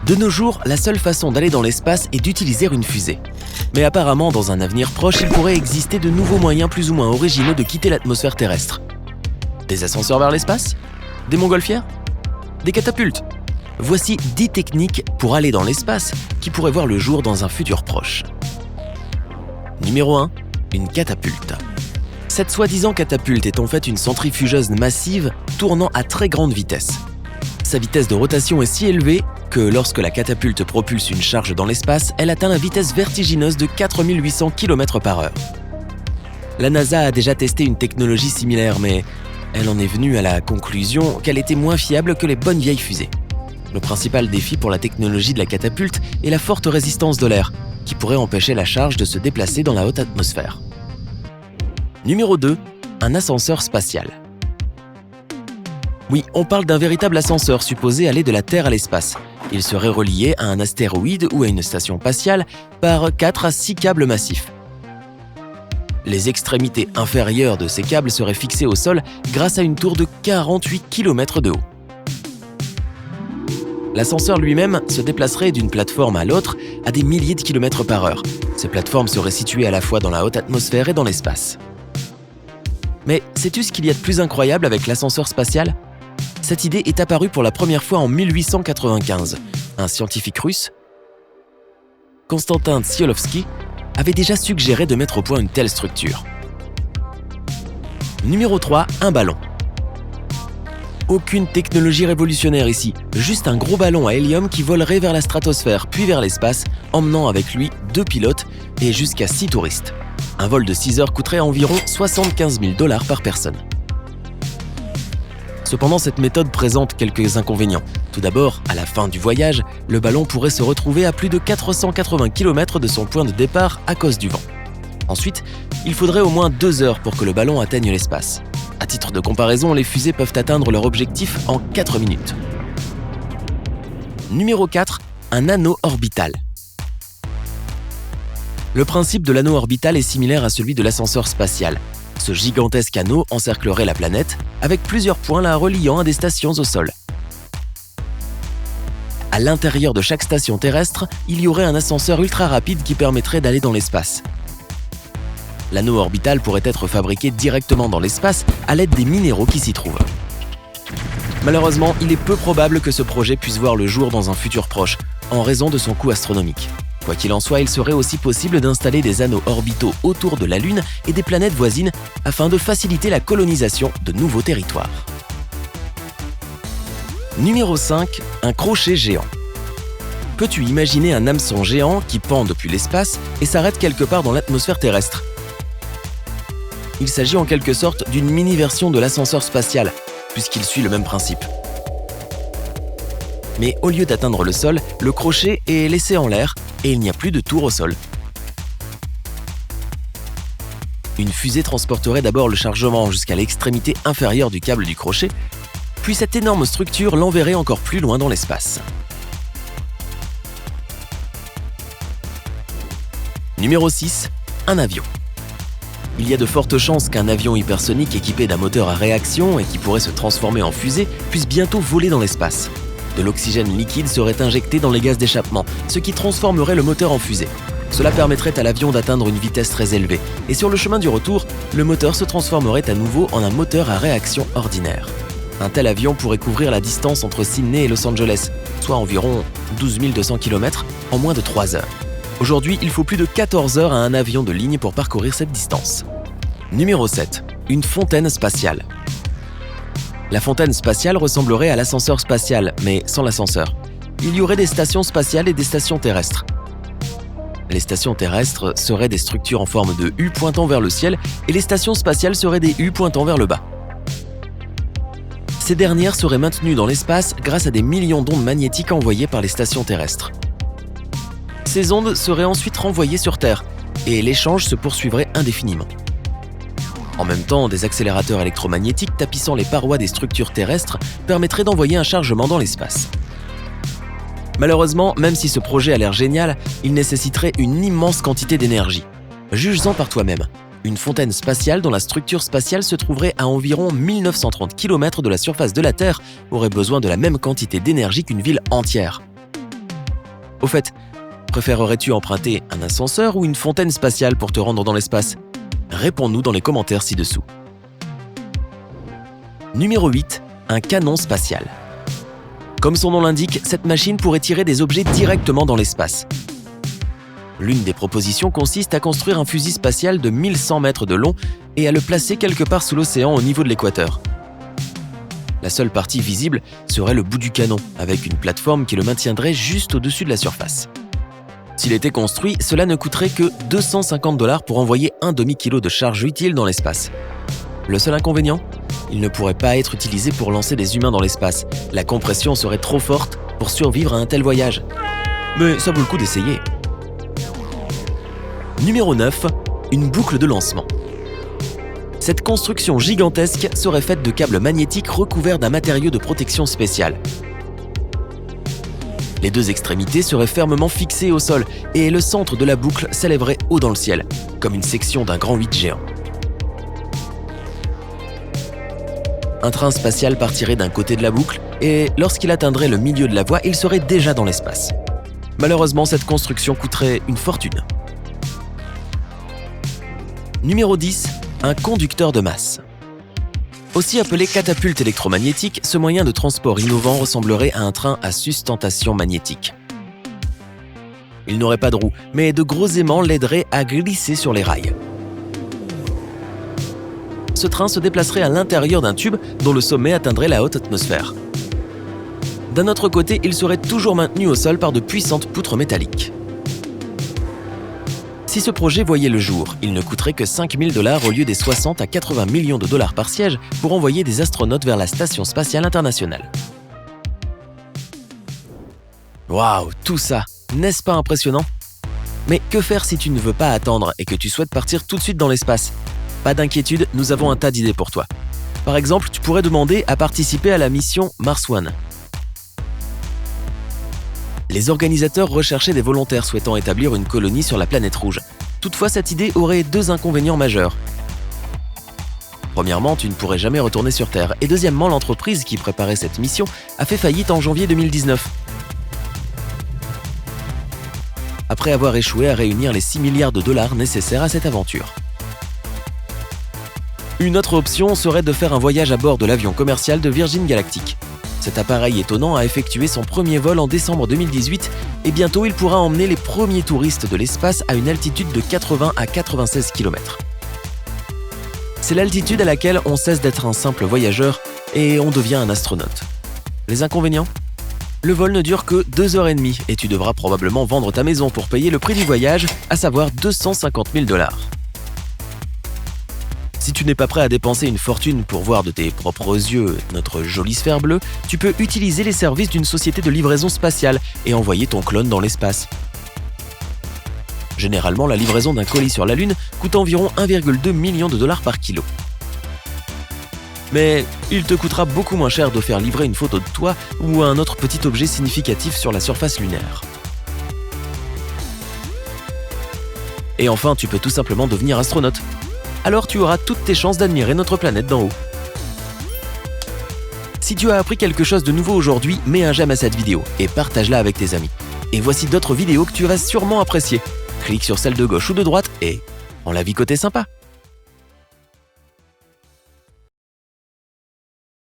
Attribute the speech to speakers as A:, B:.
A: De nos jours, la seule façon d'aller dans l'espace est d'utiliser une fusée. Mais apparemment, dans un avenir proche, il pourrait exister de nouveaux moyens plus ou moins originaux de quitter l'atmosphère terrestre. Des ascenseurs vers l'espace ? Des montgolfières ? Des catapultes ? Voici 10 techniques pour aller dans l'espace qui pourraient voir le jour dans un futur proche. Numéro 1. Une catapulte. Cette soi-disant catapulte est en fait une centrifugeuse massive tournant à très grande vitesse. Sa vitesse de rotation est si élevée que lorsque la catapulte propulse une charge dans l'espace, elle atteint la vitesse vertigineuse de 4800 km/h. La NASA a déjà testé une technologie similaire, mais elle en est venue à la conclusion qu'elle était moins fiable que les bonnes vieilles fusées. Le principal défi pour la technologie de la catapulte est la forte résistance de l'air, qui pourrait empêcher la charge de se déplacer dans la haute atmosphère. Numéro 2. Un ascenseur spatial. Oui, on parle d'un véritable ascenseur supposé aller de la Terre à l'espace. Il serait relié à un astéroïde ou à une station spatiale par 4 à 6 câbles massifs. Les extrémités inférieures de ces câbles seraient fixées au sol grâce à une tour de 48 km de haut. L'ascenseur lui-même se déplacerait d'une plateforme à l'autre à des milliers de kilomètres par heure. Ces plateformes seraient situées à la fois dans la haute atmosphère et dans l'espace. Mais sais-tu ce qu'il y a de plus incroyable avec l'ascenseur spatial ? Cette idée est apparue pour la première fois en 1895. Un scientifique russe, Konstantin Tsiolkovsky, avait déjà suggéré de mettre au point une telle structure. Numéro 3. Un ballon. Aucune technologie révolutionnaire ici, juste un gros ballon à hélium qui volerait vers la stratosphère puis vers l'espace, emmenant avec lui 2 pilotes et jusqu'à 6 touristes. Un vol de 6 heures coûterait environ 75 000 $ par personne. Cependant, cette méthode présente quelques inconvénients. Tout d'abord, à la fin du voyage, le ballon pourrait se retrouver à plus de 480 km de son point de départ à cause du vent. Ensuite, il faudrait au moins 2 heures pour que le ballon atteigne l'espace. À titre de comparaison, les fusées peuvent atteindre leur objectif en 4 minutes. Numéro 4. Un anneau orbital. Le principe de l'anneau orbital est similaire à celui de l'ascenseur spatial. Ce gigantesque anneau encerclerait la planète avec plusieurs points la reliant à des stations au sol. À l'intérieur de chaque station terrestre, il y aurait un ascenseur ultra rapide qui permettrait d'aller dans l'espace. L'anneau orbital pourrait être fabriqué directement dans l'espace à l'aide des minéraux qui s'y trouvent. Malheureusement, il est peu probable que ce projet puisse voir le jour dans un futur proche, en raison de son coût astronomique. Quoi qu'il en soit, il serait aussi possible d'installer des anneaux orbitaux autour de la Lune et des planètes voisines afin de faciliter la colonisation de nouveaux territoires. Numéro 5. Un crochet géant. Peux-tu imaginer un hameçon géant qui pend depuis l'espace et s'arrête quelque part dans l'atmosphère terrestre ? Il s'agit en quelque sorte d'une mini-version de l'ascenseur spatial, puisqu'il suit le même principe. Mais au lieu d'atteindre le sol, le crochet est laissé en l'air et il n'y a plus de tour au sol. Une fusée transporterait d'abord le chargement jusqu'à l'extrémité inférieure du câble du crochet, puis cette énorme structure l'enverrait encore plus loin dans l'espace. Numéro 6. Un avion. Il y a de fortes chances qu'un avion hypersonique équipé d'un moteur à réaction et qui pourrait se transformer en fusée puisse bientôt voler dans l'espace. De l'oxygène liquide serait injecté dans les gaz d'échappement, ce qui transformerait le moteur en fusée. Cela permettrait à l'avion d'atteindre une vitesse très élevée, et sur le chemin du retour, le moteur se transformerait à nouveau en un moteur à réaction ordinaire. Un tel avion pourrait couvrir la distance entre Sydney et Los Angeles, soit environ 12 200 km, en moins de 3 heures. Aujourd'hui, il faut plus de 14 heures à un avion de ligne pour parcourir cette distance. Numéro 7. Une fontaine spatiale. La fontaine spatiale ressemblerait à l'ascenseur spatial, mais sans l'ascenseur. Il y aurait des stations spatiales et des stations terrestres. Les stations terrestres seraient des structures en forme de U pointant vers le ciel et les stations spatiales seraient des U pointant vers le bas. Ces dernières seraient maintenues dans l'espace grâce à des millions d'ondes magnétiques envoyées par les stations terrestres. Ces ondes seraient ensuite renvoyées sur Terre et l'échange se poursuivrait indéfiniment. En même temps, des accélérateurs électromagnétiques tapissant les parois des structures terrestres permettraient d'envoyer un chargement dans l'espace. Malheureusement, même si ce projet a l'air génial, il nécessiterait une immense quantité d'énergie. Juge-en par toi-même. Une fontaine spatiale dont la structure spatiale se trouverait à environ 1930 km de la surface de la Terre aurait besoin de la même quantité d'énergie qu'une ville entière. Au fait, préférerais-tu emprunter un ascenseur ou une fontaine spatiale pour te rendre dans l'espace? Réponds-nous dans les commentaires ci-dessous. Numéro 8. Un canon spatial. Comme son nom l'indique, cette machine pourrait tirer des objets directement dans l'espace. L'une des propositions consiste à construire un fusil spatial de 1100 mètres de long et à le placer quelque part sous l'océan au niveau de l'équateur. La seule partie visible serait le bout du canon, avec une plateforme qui le maintiendrait juste au-dessus de la surface. S'il était construit, cela ne coûterait que 250 $ pour envoyer un demi-kilo de charge utile dans l'espace. Le seul inconvénient ? Il ne pourrait pas être utilisé pour lancer des humains dans l'espace. La compression serait trop forte pour survivre à un tel voyage. Mais ça vaut le coup d'essayer. Numéro 9. Une boucle de lancement. Cette construction gigantesque serait faite de câbles magnétiques recouverts d'un matériau de protection spécial. Les deux extrémités seraient fermement fixées au sol et le centre de la boucle s'élèverait haut dans le ciel, comme une section d'un grand 8 géant. Un train spatial partirait d'un côté de la boucle et lorsqu'il atteindrait le milieu de la voie, il serait déjà dans l'espace. Malheureusement, cette construction coûterait une fortune. Numéro 10. Un conducteur de masse. Aussi appelé catapulte électromagnétique, ce moyen de transport innovant ressemblerait à un train à sustentation magnétique. Il n'aurait pas de roues, mais de gros aimants l'aideraient à glisser sur les rails. Ce train se déplacerait à l'intérieur d'un tube dont le sommet atteindrait la haute atmosphère. D'un autre côté, il serait toujours maintenu au sol par de puissantes poutres métalliques. Si ce projet voyait le jour, il ne coûterait que 5 000 $ au lieu des 60 à 80 millions de dollars par siège pour envoyer des astronautes vers la Station spatiale internationale. Waouh, tout ça, n'est-ce pas impressionnant? Mais que faire si tu ne veux pas attendre et que tu souhaites partir tout de suite dans l'espace? Pas d'inquiétude, nous avons un tas d'idées pour toi. Par exemple, tu pourrais demander à participer à la mission Mars One. Les organisateurs recherchaient des volontaires souhaitant établir une colonie sur la planète rouge. Toutefois, cette idée aurait deux inconvénients majeurs. Premièrement, tu ne pourrais jamais retourner sur Terre. Et deuxièmement, l'entreprise qui préparait cette mission a fait faillite en janvier 2019. Après avoir échoué à réunir les 6 milliards de dollars nécessaires à cette aventure. Une autre option serait de faire un voyage à bord de l'avion commercial de Virgin Galactic. Cet appareil étonnant a effectué son premier vol en décembre 2018 et bientôt il pourra emmener les premiers touristes de l'espace à une altitude de 80 à 96 km. C'est l'altitude à laquelle on cesse d'être un simple voyageur et on devient un astronaute. Les inconvénients ? Le vol ne dure que 2h30 et tu devras probablement vendre ta maison pour payer le prix du voyage, à savoir 250 000 $. Si tu n'es pas prêt à dépenser une fortune pour voir de tes propres yeux notre jolie sphère bleue, tu peux utiliser les services d'une société de livraison spatiale et envoyer ton clone dans l'espace. Généralement, la livraison d'un colis sur la Lune coûte environ 1,2 million de dollars par kilo. Mais il te coûtera beaucoup moins cher de faire livrer une photo de toi ou un autre petit objet significatif sur la surface lunaire. Et enfin, tu peux tout simplement devenir astronaute. Alors tu auras toutes tes chances d'admirer notre planète d'en haut. Si tu as appris quelque chose de nouveau aujourd'hui, mets un j'aime à cette vidéo et partage-la avec tes amis. Et voici d'autres vidéos que tu vas sûrement apprécier. Clique sur celle de gauche ou de droite et prends la vie côté sympa.